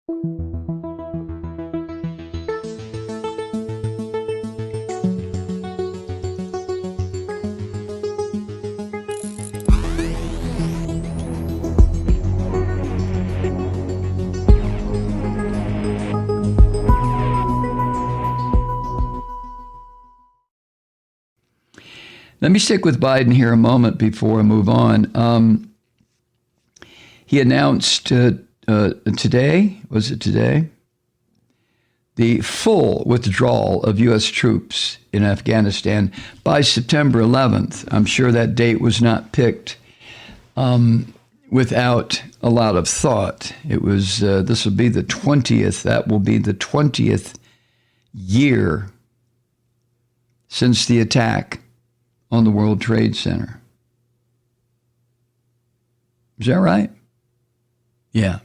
Let me stick with Biden here a moment before I move on. He announced today, was it today? The full withdrawal of U.S. troops in Afghanistan by September 11th. I'm sure that date was not picked without a lot of thought. It was, this will be the 20th. That will be the 20th year since the attack on the World Trade Center. Is that right? Yeah.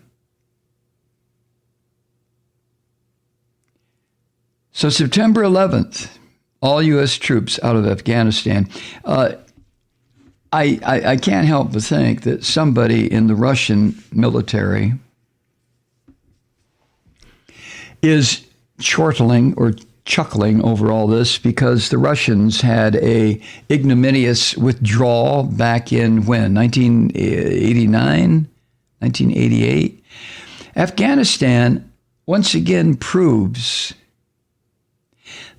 So September 11th, all U.S. troops out of Afghanistan. I can't help but think that somebody in the Russian military is chortling or chuckling over all this because the Russians had a ignominious withdrawal back in when? 1989? 1988? Afghanistan once again proves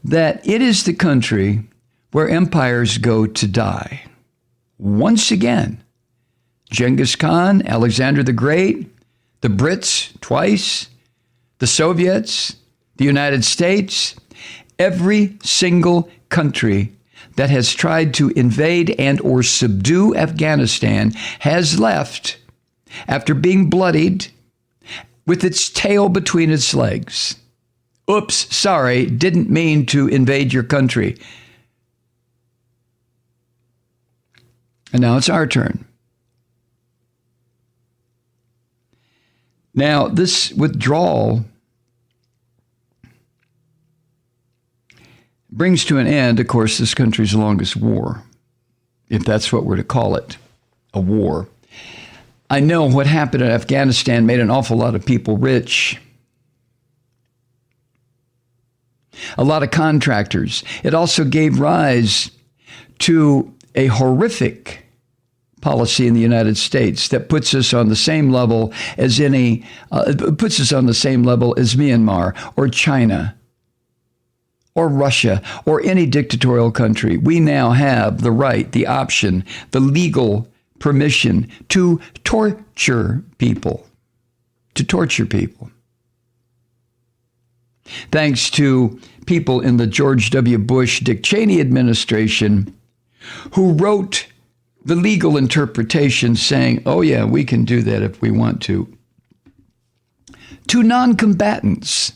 that it is the country where empires go to die. Once again, Genghis Khan, Alexander the Great, the Brits twice, the Soviets, the United States, every single country that has tried to invade and or subdue Afghanistan has left after being bloodied with its tail between its legs. Oops, sorry, didn't mean to invade your country. And now it's our turn. Now, this withdrawal brings to an end, of course, this country's longest war, if that's what we're to call it, a war. I know what happened in Afghanistan made an awful lot of people rich. A lot of contractors. It also gave rise to a horrific policy in the United States that puts us on the same level as Myanmar or China or Russia or any dictatorial country. We now have the right, the option, the legal permission to torture people. Thanks to people in the George W. Bush, Dick Cheney administration who wrote the legal interpretation saying, oh yeah, we can do that if we want to. To non-combatants,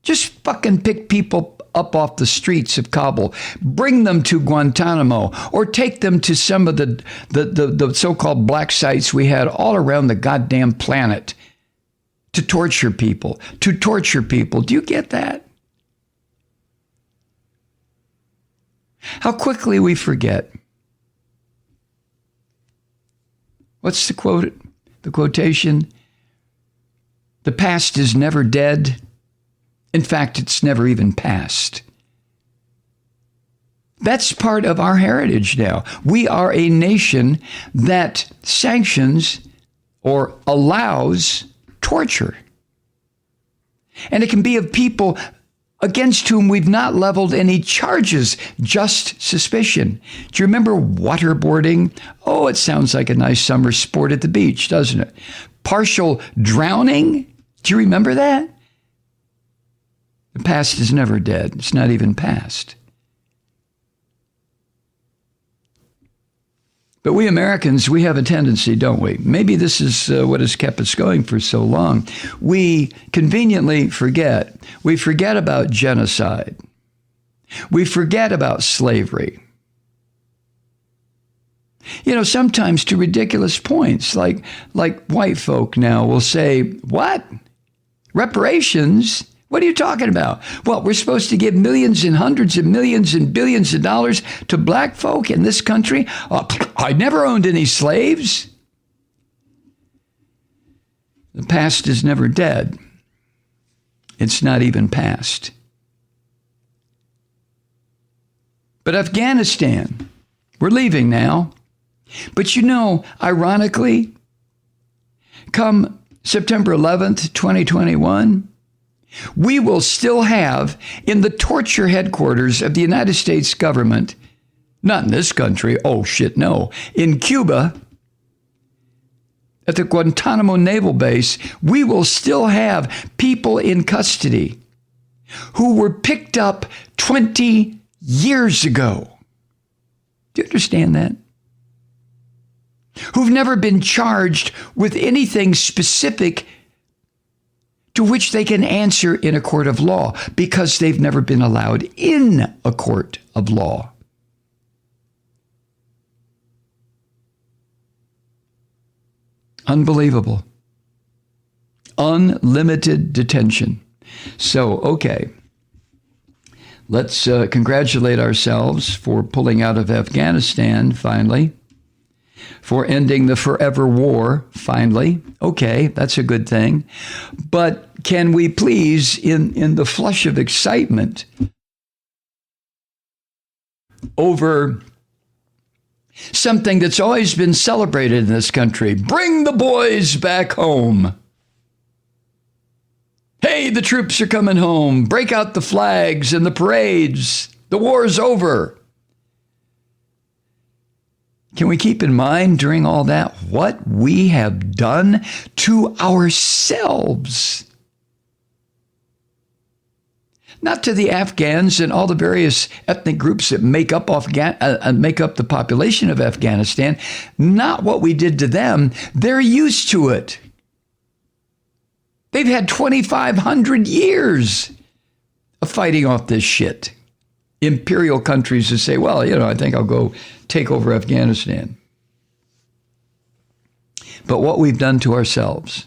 just fucking pick people up off the streets of Kabul, bring them to Guantanamo, or take them to some of the so-called black sites we had all around the goddamn planet to torture people. Do you get that? How quickly we forget. What's the quote? The quotation? The past is never dead. In fact, it's never even past. That's part of our heritage now. We are a nation that sanctions or allows torture. And it can be of people against whom we've not leveled any charges, just suspicion. Do you remember waterboarding? Oh, it sounds like a nice summer sport at the beach, doesn't it? Partial drowning? Do you remember that? The past is never dead. It's not even past. But we Americans, we have a tendency, don't we? Maybe this is what has kept us going for so long. We conveniently forget. We forget about genocide. We forget about slavery. You know, sometimes to ridiculous points, like white folk now will say, what? Reparations? What are you talking about? Well, we're supposed to give millions and hundreds of millions and billions of dollars to black folk in this country? I never owned any slaves. The past is never dead. It's not even passed. But Afghanistan, we're leaving now. But ironically, come September 11th, 2021, we will still have in the torture headquarters of the United States government, not in this country, oh shit, no, in Cuba, at the Guantanamo Naval Base, we will still have people in custody who were picked up 20 years ago. Do you understand that? Who've never been charged with anything specific to which they can answer in a court of law because they've never been allowed in a court of law. Unbelievable. Unlimited detention. So, okay. Let's congratulate ourselves for pulling out of Afghanistan, finally. For ending the forever war, finally. Okay, that's a good thing. But can we please, in the flush of excitement over something that's always been celebrated in this country, bring the boys back home. Hey, the troops are coming home. Break out the flags and the parades. The war's over. Can we keep in mind during all that what we have done to ourselves? Not to the Afghans and all the various ethnic groups that make up the population of Afghanistan. Not what we did to them. They're used to it. They've had 2,500 years of fighting off this shit. Imperial countries that say, well, I think I'll go take over Afghanistan. But what we've done to ourselves,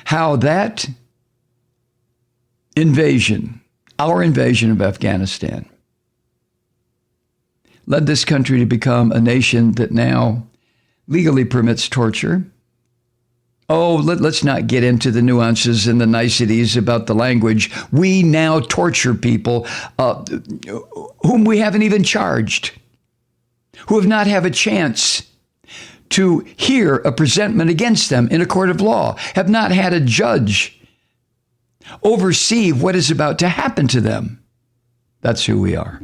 how that invasion, our invasion of Afghanistan, led this country to become a nation that now legally permits torture. Oh, let's not get into the nuances and the niceties about the language. We now torture people whom we haven't even charged, who have not had a chance to hear a presentment against them in a court of law, have not had a judge oversee what is about to happen to them. That's who we are.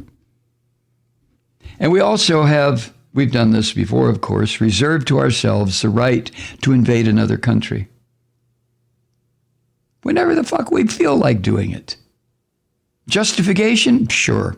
And we also have, we've done this before, of course, reserved to ourselves the right to invade another country whenever the fuck we feel like doing it. Justification? Sure.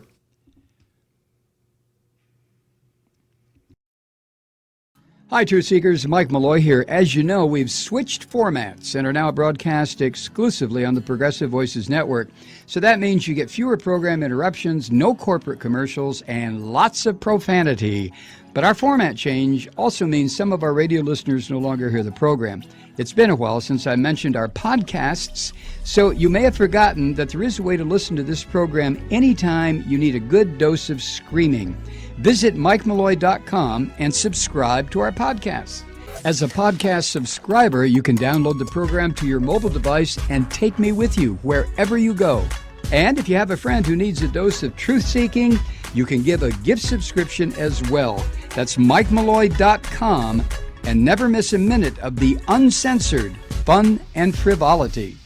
Hi, Truth Seekers. Mike Malloy here. As you know, we've switched formats and are now broadcast exclusively on the Progressive Voices Network. So that means you get fewer program interruptions, no corporate commercials, and lots of profanity. But our format change also means some of our radio listeners no longer hear the program. It's been a while since I mentioned our podcasts, so you may have forgotten that there is a way to listen to this program anytime you need a good dose of screaming. Visit MikeMalloy.com and subscribe to our podcast. As a podcast subscriber, you can download the program to your mobile device and take me with you wherever you go. And if you have a friend who needs a dose of truth-seeking, you can give a gift subscription as well. That's MikeMalloy.com, and never miss a minute of the uncensored fun and frivolity.